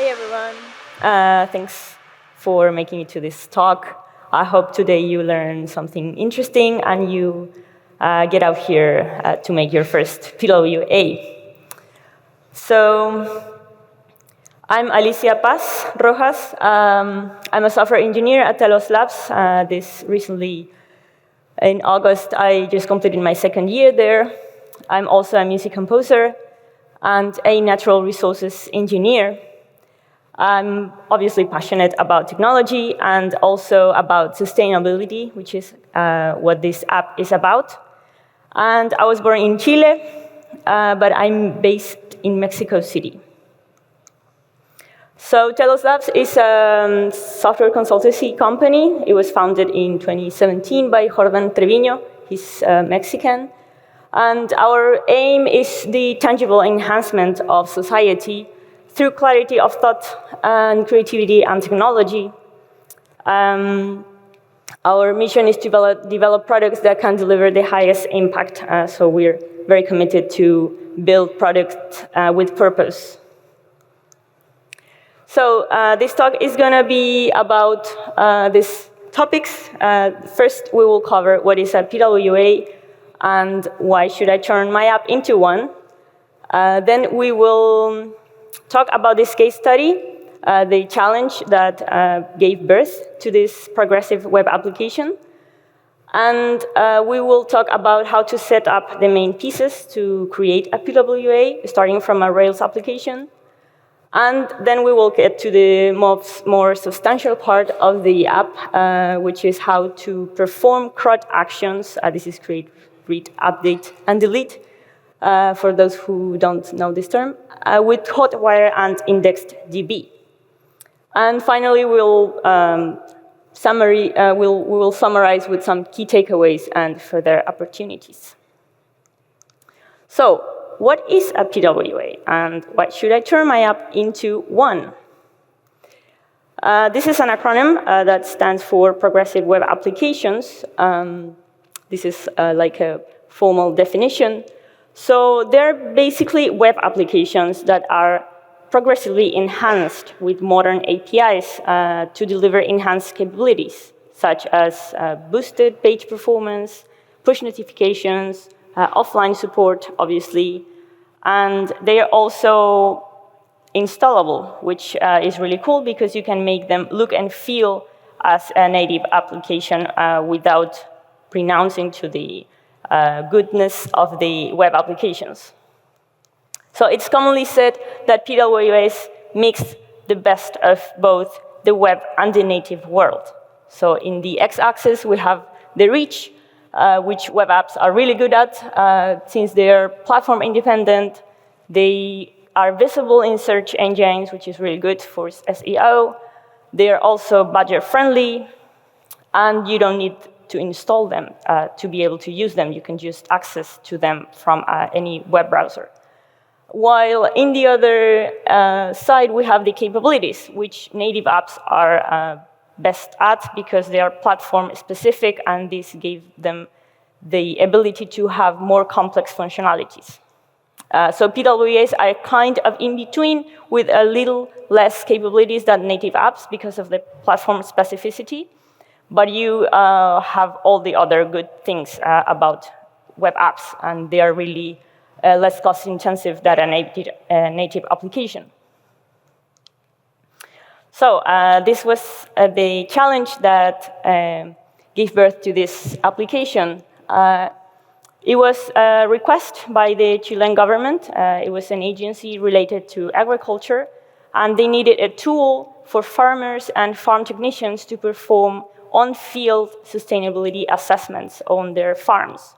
Hey everyone. Thanks for making it to this talk. I hope today you learn something interesting and you get out here to make your first PWA. So I'm Alicia Rojas. I'm a software engineer at Telos Labs. In August, I just completed my second year there. I'm also a music composer and a natural resources engineer. I'm obviously passionate about technology and also about sustainability, which is what this app is about. And I was born in Chile, but I'm based in Mexico City. So Telos Labs is a software consultancy company. It was founded in 2017 by Jordan Treviño. He's Mexican. And our aim is the tangible enhancement of society through clarity of thought and creativity and technology. Our mission is to develop products that can deliver the highest impact. So we're very committed to build products with purpose. So this talk is going to be about these topics. First, we will cover what is a PWA and why should I turn my app into one. Then we will talk about this case study, the challenge that gave birth to this progressive web application. And we will talk about how to set up the main pieces to create a PWA, starting from a Rails application. And then we will get to the more substantial part of the app, which is how to perform CRUD actions. This is create, read, update, and delete. For those who don't know this term, with Hotwire and IndexedDB. And finally, we will summarize with some key takeaways and further opportunities. So, what is a PWA, and why should I turn my app into one? This is an acronym that stands for Progressive Web Applications. This is like a formal definition. So they're basically web applications that are progressively enhanced with modern APIs to deliver enhanced capabilities, such as boosted page performance, push notifications, offline support, obviously, and they are also installable, which is really cool because you can make them look and feel as a native application without renouncing to the goodness of the web applications. So it's commonly said that PWAs mix the best of both the web and the native world. So in the x-axis, we have the reach, which web apps are really good at. Since they are platform independent, they are visible in search engines, which is really good for SEO. They are also budget-friendly, and you don't need to install them to be able to use them. You can just access to them from any web browser. While in the other side, we have the capabilities, which native apps are best at because they are platform-specific, and this gave them the ability to have more complex functionalities. So PWAs are kind of in between with a little less capabilities than native apps because of the platform specificity. But you have all the other good things about web apps, and they are really less cost-intensive than a native application. So this was the challenge that gave birth to this application. It was a request by the Chilean government. It was an agency related to agriculture, and they needed a tool for farmers and farm technicians to perform on-field sustainability assessments on their farms.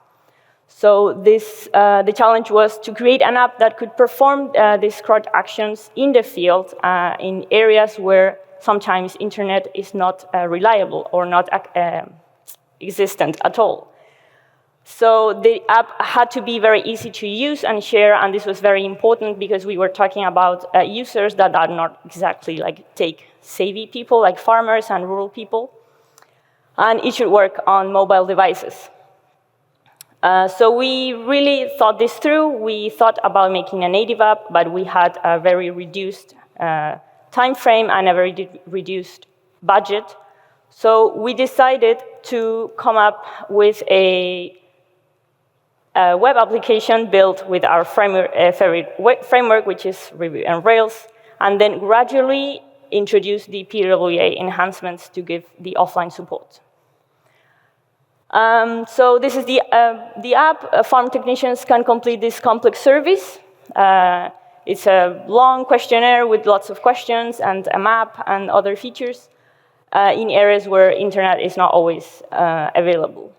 So the challenge was to create an app that could perform these CRUD actions in the field in areas where sometimes internet is not reliable or not existent at all. So the app had to be very easy to use and share, and this was very important because we were talking about users that are not exactly like tech-savvy people, like farmers and rural people. And it should work on mobile devices. So we really thought this through. We thought about making a native app, but we had a very reduced time frame and a very reduced budget. So we decided to come up with a web application built with our favorite framework, which is Ruby and Rails, and then gradually introduce the PWA enhancements to give the offline support. So this is the app. Farm technicians can complete this complex service. It's a long questionnaire with lots of questions and a map and other features in areas where internet is not always available.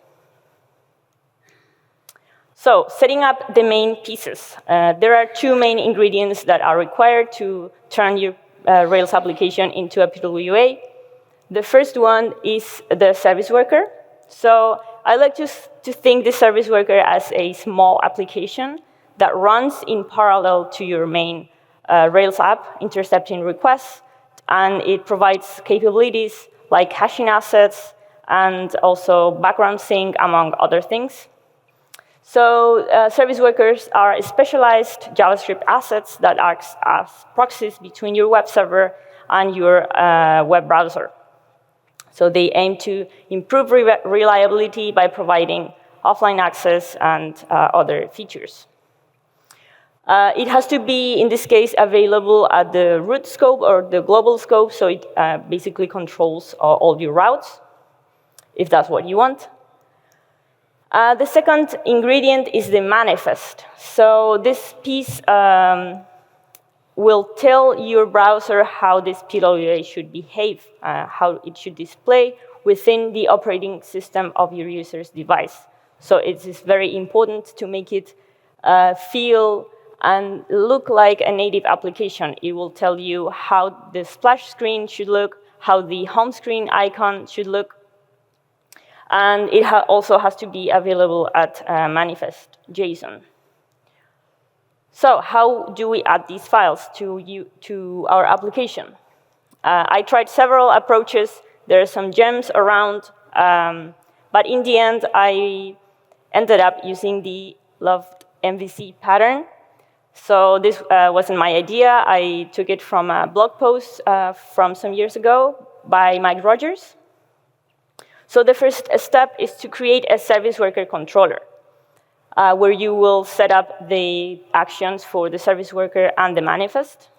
So setting up the main pieces. There are two main ingredients that are required to turn your Rails application into a PWA. The first one is the service worker. So I like to think the service worker as a small application that runs in parallel to your main Rails app, intercepting requests, and it provides capabilities like hashing assets and also background sync, among other things. So service workers are specialized JavaScript assets that act as proxies between your web server and your web browser. So they aim to improve reliability by providing offline access and other features. It has to be, in this case, available at the root scope or the global scope, so it basically controls all your routes, if that's what you want. The second ingredient is the manifest. So this piece will tell your browser how this PWA should behave, how it should display within the operating system of your user's device. So it is very important to make it feel and look like a native application. It will tell you how the splash screen should look, how the home screen icon should look, and it also has to be available at manifest.json. So how do we add these files to our application? I tried several approaches. There are some gems around, but in the end, I ended up using the loved MVC pattern. So this wasn't my idea. I took it from a blog post from some years ago by Mike Rogers. So the first step is to create a service worker controller, where you will set up the actions for the service worker and the manifest.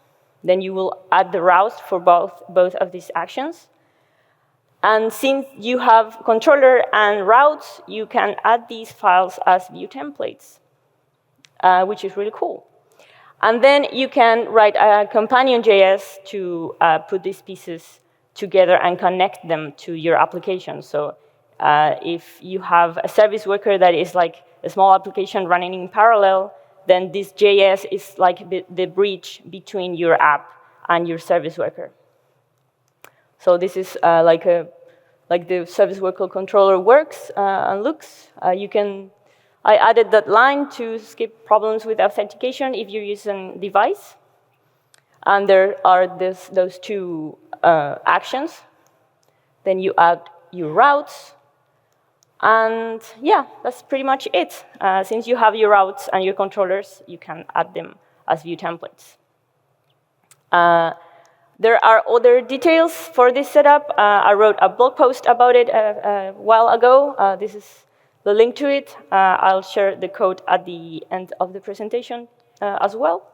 Then you will add the routes for both of these actions. And since you have controller and routes, you can add these files as view templates, which is really cool. And then you can write a companion.js to put these pieces together and connect them to your application. So if you have a service worker that is like a small application running in parallel, then this JS is like the bridge between your app and your service worker. So this is like the service worker controller works and looks. I added that line to skip problems with authentication if you're using device. And there are those two actions. Then you add your routes. And yeah, that's pretty much it. Since you have your routes and your controllers, you can add them as view templates. There are other details for this setup. I wrote a blog post about it a while ago. This is the link to it. I'll share the code at the end of the presentation as well.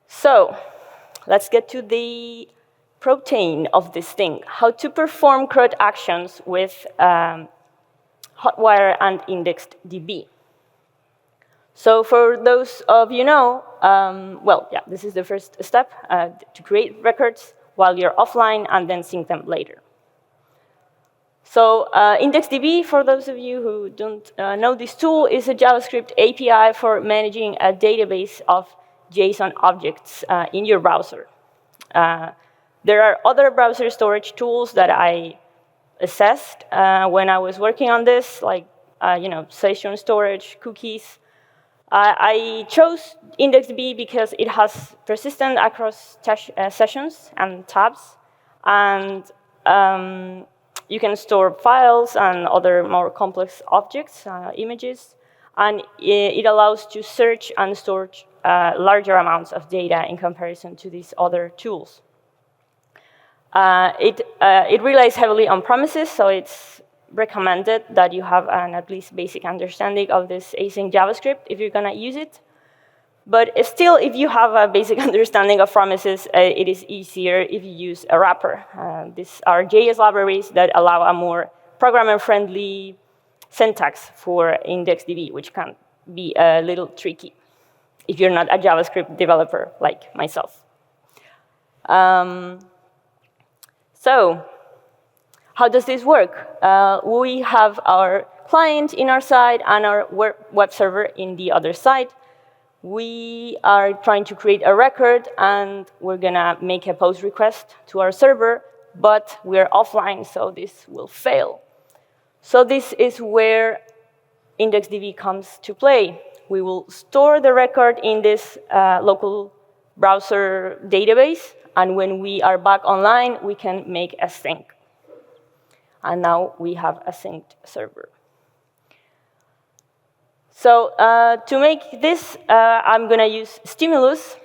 So let's get to the protein of this thing, how to perform CRUD actions with Hotwire and IndexedDB. So for those of you know, well, yeah, this is the first step, to create records while you're offline and then sync them later. So IndexedDB, for those of you who don't know this tool, is a JavaScript API for managing a database of JSON objects in your browser. There are other browser storage tools that I assessed when I was working on this, like session storage, cookies. I chose IndexedDB because it has persistent across sessions and tabs, and you can store files and other more complex objects, images, and it allows to search and store larger amounts of data in comparison to these other tools. It relies heavily on promises, so it's recommended that you have an at least basic understanding of this async JavaScript if you're going to use it. But still, if you have a basic understanding of promises, it is easier if you use a wrapper. These are JS libraries that allow a more programmer-friendly syntax for IndexedDB, which can be a little tricky if you're not a JavaScript developer like myself. So how does this work? We have our client in our side and our web server in the other side. We are trying to create a record, and we're going to make a post request to our server, but we're offline, so this will fail. So this is where IndexedDB comes to play. We will store the record in this local browser database, and when we are back online, we can make a sync. And now we have a synced server. So to make this, I'm going to use Stimulus.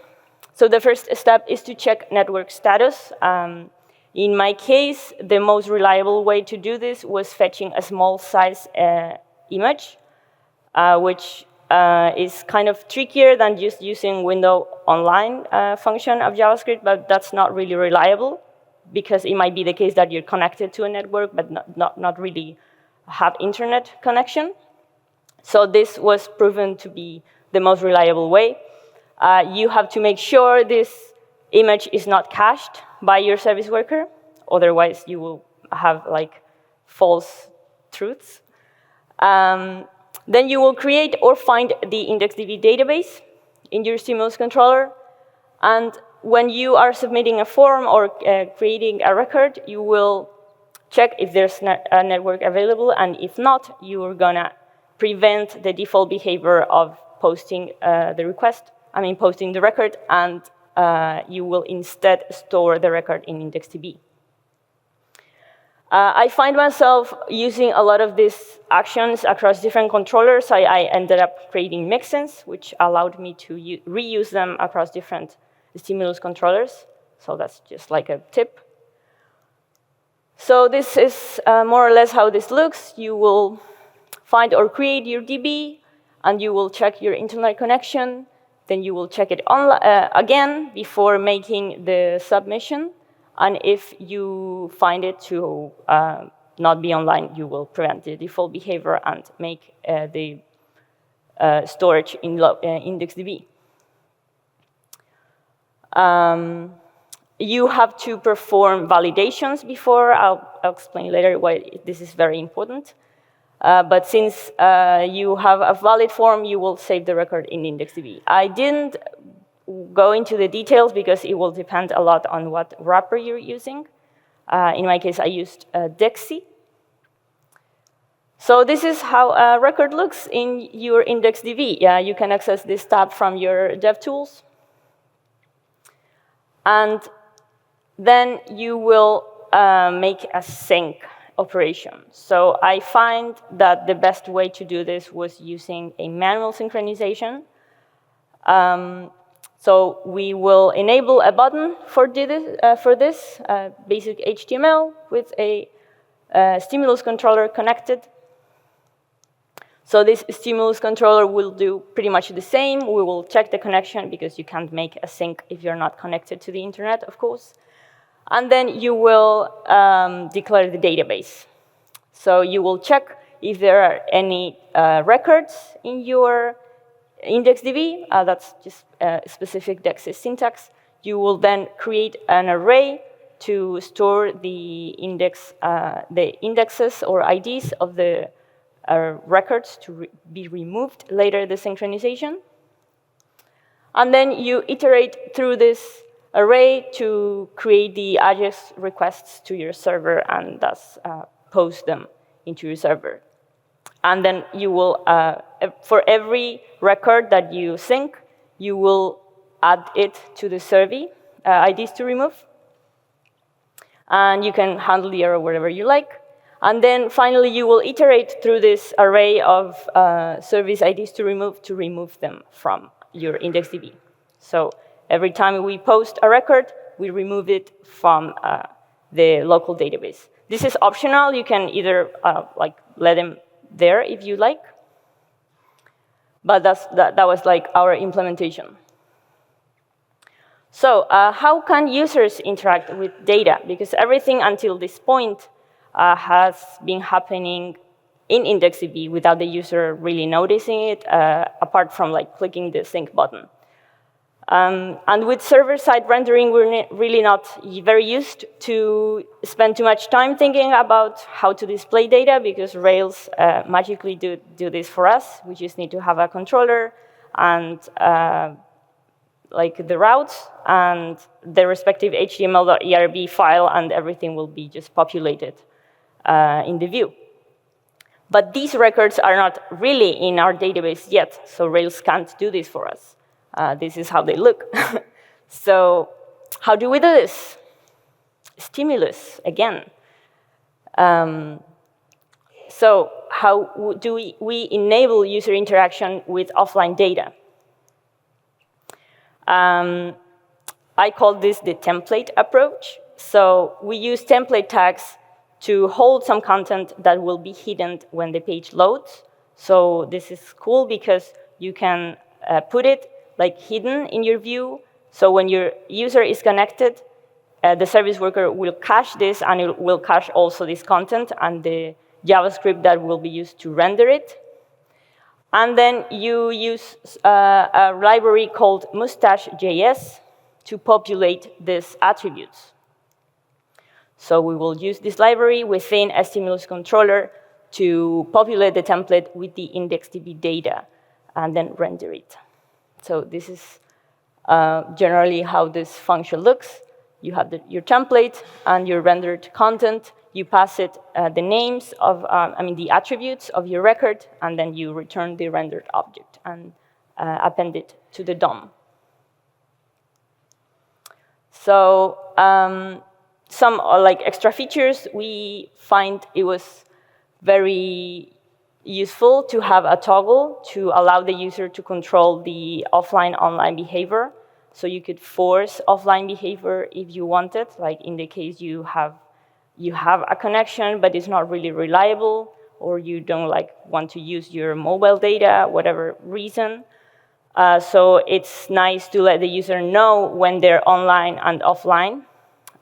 So the first step is to check network status. In my case, the most reliable way to do this was fetching a small size image, which is kind of trickier than just using window online function of JavaScript, but that's not really reliable, because it might be the case that you're connected to a network, but not really have internet connection. So this was proven to be the most reliable way. You have to make sure this image is not cached by your service worker. Otherwise, you will have like false truths. Then you will create or find the IndexedDB database in your Stimulus controller. And when you are submitting a form or creating a record, you will check if there's a network available. And if not, you are going to prevent the default behavior of posting posting the record, and you will instead store the record in IndexedDB. I find myself using a lot of these actions across different controllers. I ended up creating mixins, which allowed me to reuse them across different Stimulus controllers. So that's just like a tip. So this is more or less how this looks. You will find or create your DB, and you will check your internet connection. Then you will check it again before making the submission. And if you find it to not be online, you will prevent the default behavior and make the storage in IndexedDB. You have to perform validations before. I'll explain later why this is very important. But since you have a valid form, you will save the record in IndexedDB. I didn't go into the details because it will depend a lot on what wrapper you're using. In my case, I used Dexy. So this is how a record looks in your IndexedDB. Yeah, you can access this tab from your DevTools. And then you will make a sync operation. So I find that the best way to do this was using a manual synchronization. So we will enable a button for this basic HTML with a Stimulus controller connected. So this Stimulus controller will do pretty much the same. We will check the connection because you can't make a sync if you're not connected to the internet, of course. And then you will declare the database. So you will check if there are any records in your IndexedDB. That's just a specific Dexys syntax. You will then create an array to store the indexes or IDs of the records to be removed later the synchronization. And then you iterate through this array to create the AJAX requests to your server and thus post them into your server. And then you will, for every record that you sync, you will add it to the survey IDs to remove. And you can handle the error wherever you like. And then finally, you will iterate through this array of service IDs to remove them from your IndexedDB. So every time we post a record, we remove it from the local database. This is optional. You can either let them there if you like. But that was like our implementation. So how can users interact with data? Because everything until this point has been happening in IndexedDB without the user really noticing it, apart from clicking the sync button. And with server-side rendering, we're really not very used to spend too much time thinking about how to display data, because Rails magically do this for us. We just need to have a controller and the routes and the respective html.erb file, and everything will be just populated in the view. But these records are not really in our database yet, so Rails can't do this for us. This is how they look. So how do we do this? Stimulus, again. So how do we enable user interaction with offline data? I call this the template approach. So we use template tags to hold some content that will be hidden when the page loads. So this is cool because you can put it hidden in your view. So when your user is connected, the service worker will cache this, and it will cache also this content and the JavaScript that will be used to render it. And then you use a library called mustache.js to populate these attributes. So we will use this library within a stimulus controller to populate the template with the IndexedDB data and then render it. So this is generally how this function looks. You have your template and your rendered content. You pass it the names of, the attributes of your record, and then you return the rendered object and append it to the DOM. So some extra features, we find it was very useful to have a toggle to allow the user to control the offline-online behavior. So you could force offline behavior if you wanted, like in the case you have a connection, but it's not really reliable, or you don't want to use your mobile data, whatever reason. So it's nice to let the user know when they're online and offline,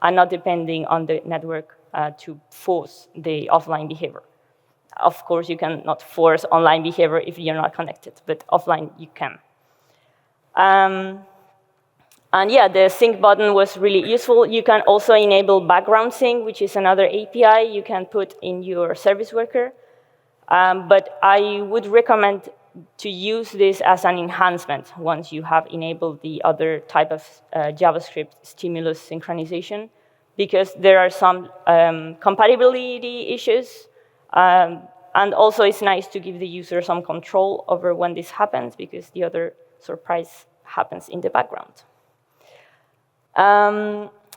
and not depending on the network to force the offline behavior. Of course, you cannot force online behavior if you're not connected, but offline you can. And yeah, the sync button was really useful. You can also enable background sync, which is another API you can put in your service worker. But I would recommend to use this as an enhancement once you have enabled the other type of JavaScript stimulus synchronization, because there are some compatibility issues. And also, it's nice to give the user some control over when this happens, because the other surprise happens in the background.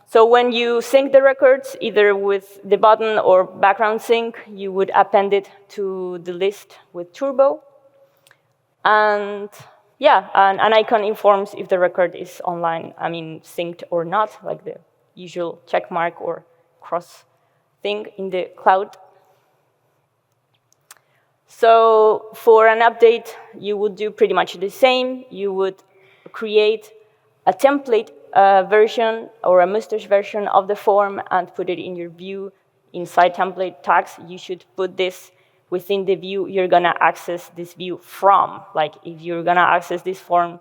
So when you sync the records, either with the button or background sync, you would append it to the list with Turbo. And yeah, an icon informs if the record is online, synced or not, like the usual check mark or cross thing in the cloud. So for an update, you would do pretty much the same. You would create a template version or a mustache version of the form and put it in your view inside template tags. You should put this within the view you're going to access this view from. Like if you're going to access this form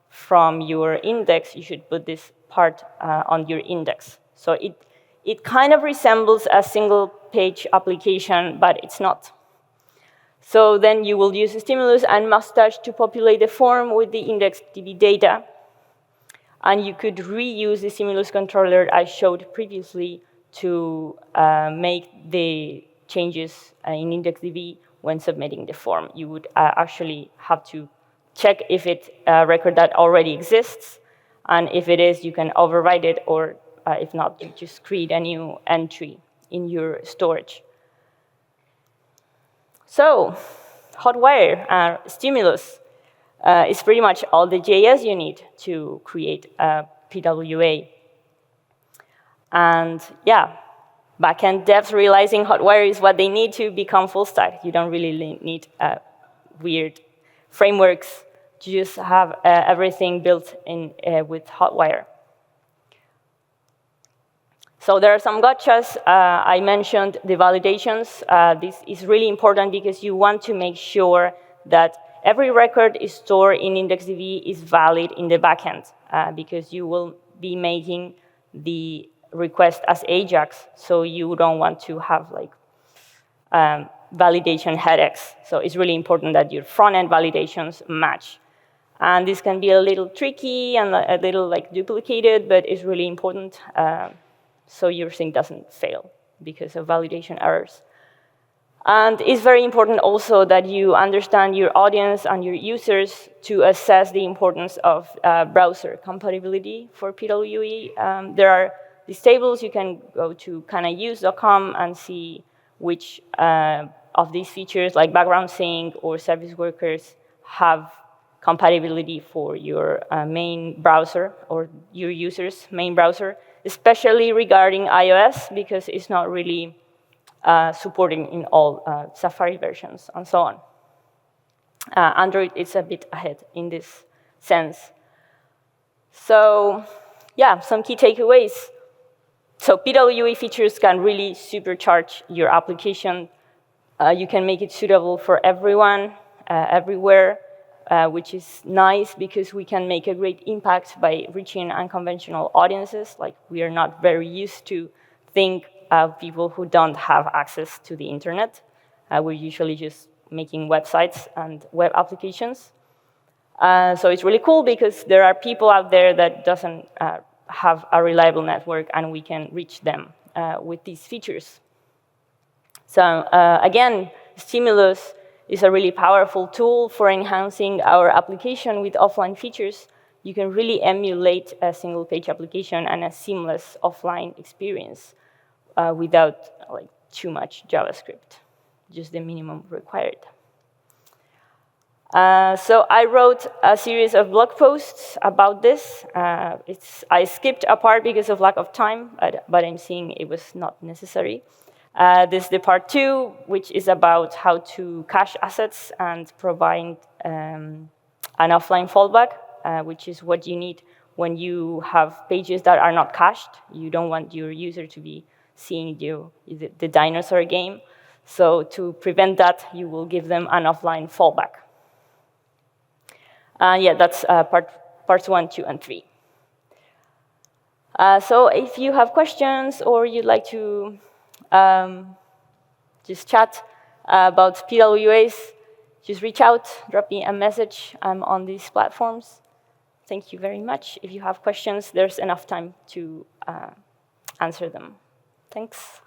from your index, you should put this part on your index. So it kind of resembles a single-page application, but it's not. So then you will use stimulus and mustache to populate the form with the IndexedDB data. And you could reuse the stimulus controller I showed previously to make the changes in IndexedDB when submitting the form. You would actually have to check if it's a record that already exists. And if it is, you can override it, or if not, you just create a new entry in your storage. So, Hotwire, stimulus. It's pretty much all the JS you need to create a PWA. And yeah, backend devs realizing Hotwire is what they need to become full stack. You don't really need weird frameworks to just have everything built in with Hotwire. So there are some gotchas. I mentioned the validations. This is really important because you want to make sure that every record is stored in IndexedDB is valid in the backend, because you will be making the request as Ajax, so you don't want to have like validation headaches. So it's really important that your front-end validations match. And this can be a little tricky and a little like duplicated, but it's really important so your thing doesn't fail because of validation errors. And it's very important also that you understand your audience and your users to assess the importance of browser compatibility for PWA. There are these tables. You can go to kindause.com and see which of these features, like background sync or service workers, have compatibility for your main browser or your user's main browser, especially regarding iOS, because it's not really supporting in all Safari versions and so on. Android is a bit ahead in this sense. So yeah, some key takeaways. So PWA features can really supercharge your application. You can make it suitable for everyone, everywhere, which is nice because we can make a great impact by reaching unconventional audiences. Like, we are not very used to think of people who don't have access to the internet. We're usually just making websites and web applications. So it's really cool because there are people out there that doesn't have a reliable network, and we can reach them with these features. So again, Stimulus is a really powerful tool for enhancing our application with offline features. You can really emulate a single-page application and a seamless offline experience without like too much JavaScript, just the minimum required. So I wrote a series of blog posts about this. I skipped a part because of lack of time, but I'm seeing it was not necessary. This is the part 2, which is about how to cache assets and provide an offline fallback, which is what you need when you have pages that are not cached. You don't want your user to be seeing the dinosaur game. So to prevent that, you will give them an offline fallback. Yeah, that's parts 1, 2, and 3. So if you have questions or you'd like to just chat about PWAs, just reach out, drop me a message. I'm on these platforms. Thank you very much. If you have questions, there's enough time to answer them. Thanks.